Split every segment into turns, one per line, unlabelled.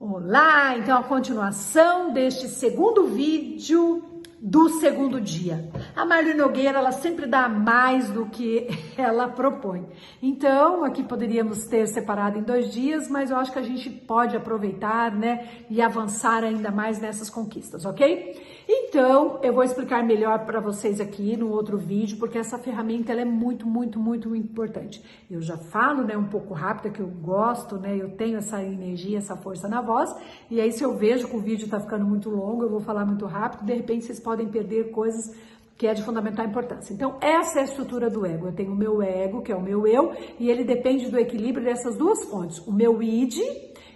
Olá, então a continuação deste segundo vídeo do segundo dia. A Marli Nogueira, ela sempre dá mais do que ela propõe. Então, aqui poderíamos ter separado em 2 dias, mas eu acho que a gente pode aproveitar, né, e avançar ainda mais nessas conquistas, ok? Então, eu vou explicar melhor para vocês aqui no outro vídeo, porque essa ferramenta ela é muito importante. Eu já falo, né, um pouco rápido, que eu gosto, né, eu tenho essa energia, essa força na voz, e aí se eu vejo que o vídeo tá ficando muito longo, eu vou falar muito rápido, de repente vocês podem perder coisas que é de fundamental importância. Então, essa é a estrutura do ego. Eu tenho o meu ego, que é o meu eu, e ele depende do equilíbrio dessas duas fontes, o meu id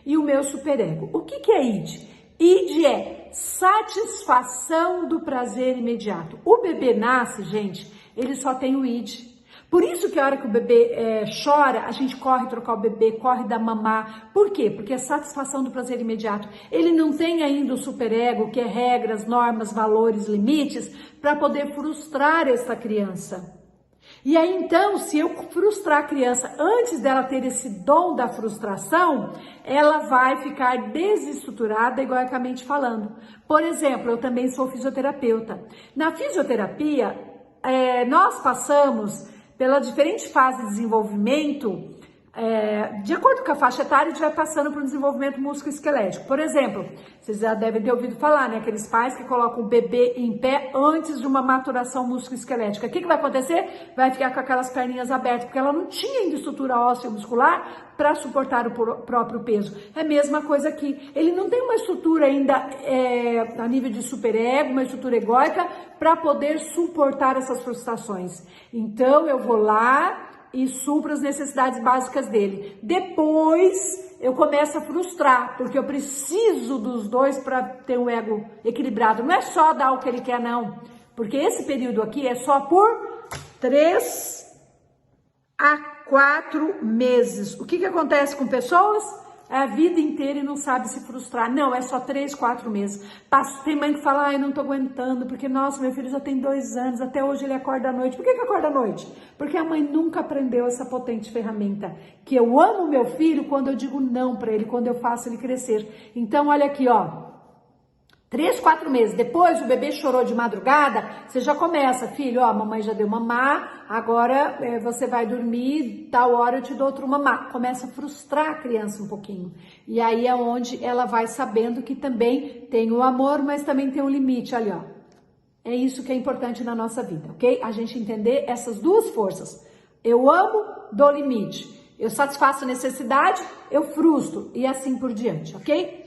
e o meu superego. O que é id? Id é satisfação do prazer imediato. O bebê nasce, gente, ele só tem o id. Por isso que a hora que o bebê chora, a gente corre trocar o bebê, corre dar mamar. Por quê? Porque é satisfação do prazer imediato. Ele não tem ainda o superego, que é regras, normas, valores, limites, para poder frustrar essa criança. E aí então, se eu frustrar a criança antes dela ter esse dom da frustração, ela vai ficar desestruturada, egoicamente falando. Por exemplo, eu também sou fisioterapeuta. Na fisioterapia, nós passamos pelas diferentes fases de desenvolvimento, de acordo com a faixa etária, a gente vai passando para o desenvolvimento musculoesquelético. Por exemplo, vocês já devem ter ouvido falar, né? Aqueles pais que colocam o bebê em pé antes de uma maturação musculoesquelética. O que vai acontecer? Vai ficar com aquelas perninhas abertas, porque ela não tinha ainda estrutura óssea muscular para suportar o próprio peso. É a mesma coisa aqui. Ele não tem uma estrutura ainda a nível de superego, uma estrutura egóica, para poder suportar essas frustrações. Então, eu vou lá e supra as necessidades básicas dele. Depois eu começo a frustrar, porque eu preciso dos dois para ter um ego equilibrado. Não é só dar o que ele quer, não. Porque esse período aqui é só por 3 a 4 meses. O que acontece com pessoas? É a vida inteira e não sabe se frustrar. Não, é só 3, 4 meses. Tem mãe que fala, eu não tô aguentando, porque, nossa, meu filho já tem 2 anos, até hoje ele acorda à noite. Por que acorda à noite? Porque a mãe nunca aprendeu essa potente ferramenta, que eu amo meu filho quando eu digo não para ele, quando eu faço ele crescer. Então, olha aqui, ó. 3, 4 meses, depois o bebê chorou de madrugada, você já começa, filho, ó, a mamãe já deu mamar, agora você vai dormir, tal hora eu te dou outro mamar. Começa a frustrar a criança um pouquinho. E aí é onde ela vai sabendo que também tem o amor, mas também tem um limite ali, ó. É isso que é importante na nossa vida, ok? A gente entender essas duas forças. Eu amo, dou limite. Eu satisfaço a necessidade, eu frustro e assim por diante, ok?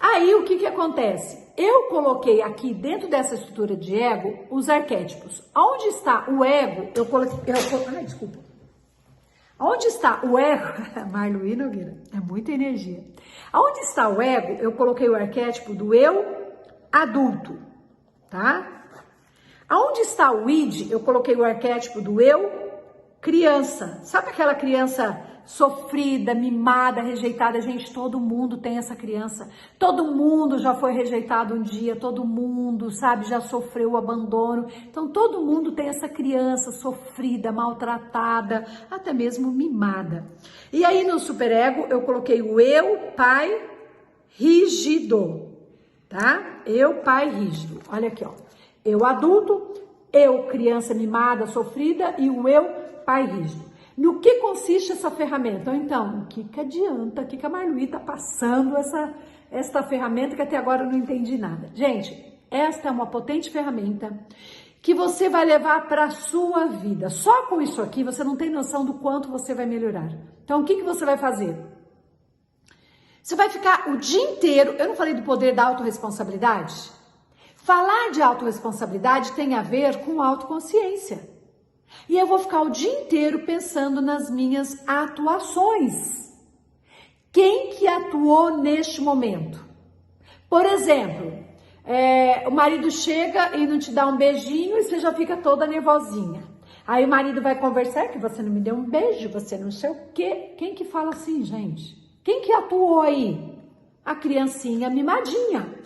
Aí, o que acontece? Eu coloquei aqui, dentro dessa estrutura de ego, os arquétipos. Onde está o ego, ai, desculpa. Onde está o ego? Marli Nogueira, é muita energia. Onde está o ego, eu coloquei o arquétipo do eu adulto, tá? Onde está o id, eu coloquei o arquétipo do eu criança. Sabe aquela criança sofrida, mimada, rejeitada? Gente, todo mundo tem essa criança. Todo mundo já foi rejeitado um dia, todo mundo, sabe, já sofreu o abandono. Então, todo mundo tem essa criança sofrida, maltratada, até mesmo mimada. E aí, no superego, eu coloquei o eu, pai, rígido, tá? Eu, pai, rígido. Olha aqui, ó. Eu, adulto, eu, criança mimada, sofrida, e o eu, pai, rígido. No que consiste essa ferramenta? Então, o que adianta? O que a Marli está passando esta ferramenta que até agora eu não entendi nada? Gente, esta é uma potente ferramenta que você vai levar para a sua vida. Só com isso aqui você não tem noção do quanto você vai melhorar. Então, o que você vai fazer? Você vai ficar o dia inteiro... Eu não falei do poder da autorresponsabilidade? Falar de autorresponsabilidade tem a ver com autoconsciência. E eu vou ficar o dia inteiro pensando nas minhas atuações. Quem que atuou neste momento? Por exemplo, o marido chega e não te dá um beijinho e você já fica toda nervosinha. Aí o marido vai conversar que você não me deu um beijo, você não sei o quê. Quem que fala assim, gente? Quem que atuou aí? A criancinha mimadinha.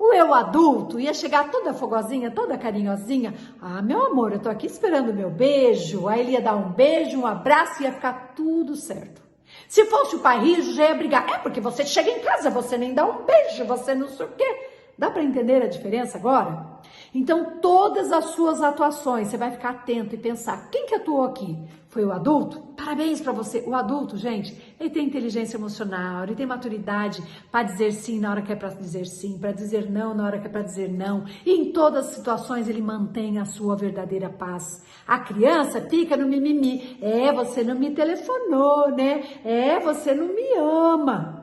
O eu adulto ia chegar toda fogosinha, toda carinhosinha. Ah, meu amor, eu tô aqui esperando o meu beijo. Aí ele ia dar um beijo, um abraço e ia ficar tudo certo. Se fosse o pai rígido, já ia brigar. É porque você chega em casa, você nem dá um beijo, você não sei o quê. Dá para entender a diferença agora? Então, todas as suas atuações, você vai ficar atento e pensar, quem que atuou aqui? Foi o adulto? Parabéns para você. O adulto, gente, ele tem inteligência emocional, ele tem maturidade para dizer sim na hora que é para dizer sim, para dizer não na hora que é para dizer não. E em todas as situações ele mantém a sua verdadeira paz. A criança fica no mimimi. É, você não me telefonou, né? É, você não me ama.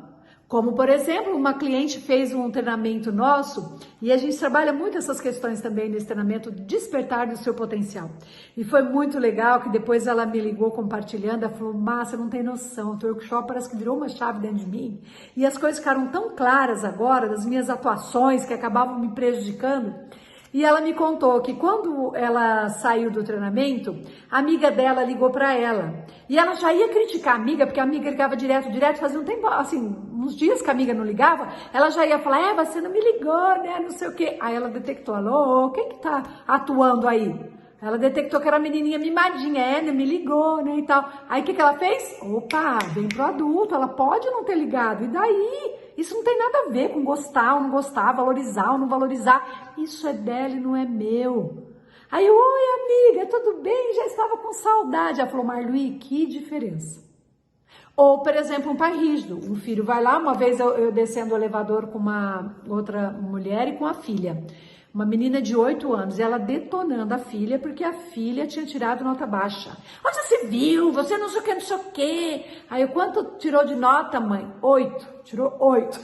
Como, por exemplo, uma cliente fez um treinamento nosso e a gente trabalha muito essas questões também nesse treinamento, despertar do seu potencial. E foi muito legal que depois ela me ligou compartilhando, ela falou, Márcia, não tem noção, o teu workshop parece que virou uma chave dentro de mim. E as coisas ficaram tão claras agora, das minhas atuações que acabavam me prejudicando. E ela me contou que quando ela saiu do treinamento, a amiga dela ligou para ela. E ela já ia criticar a amiga, porque a amiga ligava direto, fazia um tempo, assim, uns dias que a amiga não ligava, ela já ia falar, você não me ligou, né, não sei o quê. Aí ela detectou, alô, quem que tá atuando aí? Ela detectou que era a menininha mimadinha, não me ligou, né, e tal. Aí o que ela fez? Opa, vem pro adulto, ela pode não ter ligado, e daí? Isso não tem nada a ver com gostar ou não gostar, valorizar ou não valorizar. Isso é dela e não é meu. Aí, oi amiga, tudo bem? Já estava com saudade. Ela falou, Marluí, que diferença. Ou, por exemplo, um pai rígido. Um filho vai lá, uma vez eu descendo o elevador com uma outra mulher e com a filha. Uma menina de 8 anos, e ela detonando a filha, porque a filha tinha tirado nota baixa. Onde você viu? Você não sei o que, não sei o que. Aí, quanto tirou de nota, mãe? 8. Tirou 8.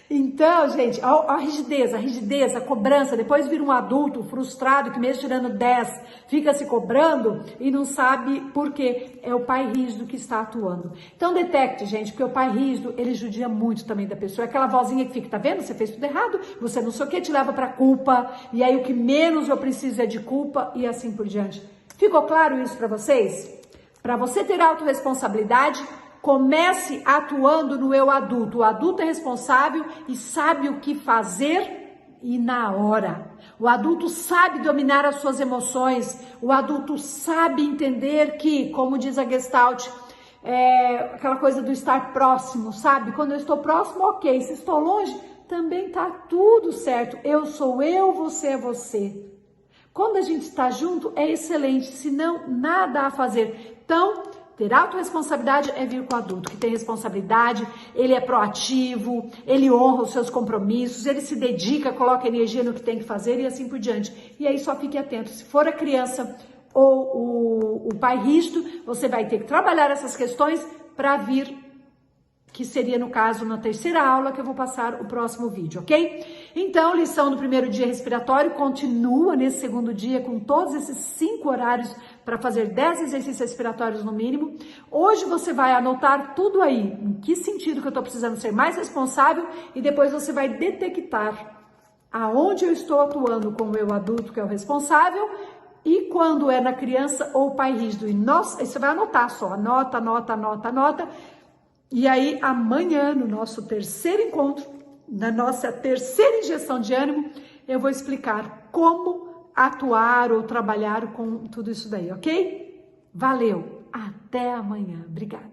Então, gente, a rigidez, a cobrança, depois vira um adulto frustrado que mesmo tirando 10, fica se cobrando e não sabe por quê. É o pai rígido que está atuando. Então detecte, gente, porque o pai rígido, ele judia muito também da pessoa. É aquela vozinha que fica, tá vendo? Você fez tudo errado, você não sei o que, te leva pra culpa, e aí o que menos eu preciso é de culpa e assim por diante. Ficou claro isso para vocês? Para você ter autorresponsabilidade, comece atuando no eu adulto. O adulto é responsável e sabe o que fazer e na hora. O adulto sabe dominar as suas emoções. O adulto sabe entender que, como diz a Gestalt, aquela coisa do estar próximo, sabe? Quando eu estou próximo, ok. Se estou longe, também tá tudo certo. Eu sou eu, você é você. Quando a gente está junto, é excelente. Senão, nada a fazer. Então, ter autorresponsabilidade é vir com o adulto, que tem responsabilidade, ele é proativo, ele honra os seus compromissos, ele se dedica, coloca energia no que tem que fazer e assim por diante. E aí só fique atento, se for a criança ou o pai rígido, você vai ter que trabalhar essas questões para vir, que seria no caso na terceira aula que eu vou passar o próximo vídeo, ok? Então, lição do primeiro dia respiratório continua nesse segundo dia com todos esses 5 horários para fazer 10 exercícios respiratórios no mínimo. Hoje você vai anotar tudo aí, em que sentido que eu estou precisando ser mais responsável e depois você vai detectar aonde eu estou atuando com o meu adulto, que é o responsável, e quando é na criança ou pai rígido. E você vai anotar só, anota. E aí, amanhã, no nosso terceiro encontro, na nossa terceira injeção de ânimo, eu vou explicar como atuar ou trabalhar com tudo isso daí, ok? Valeu! Até amanhã. Obrigada!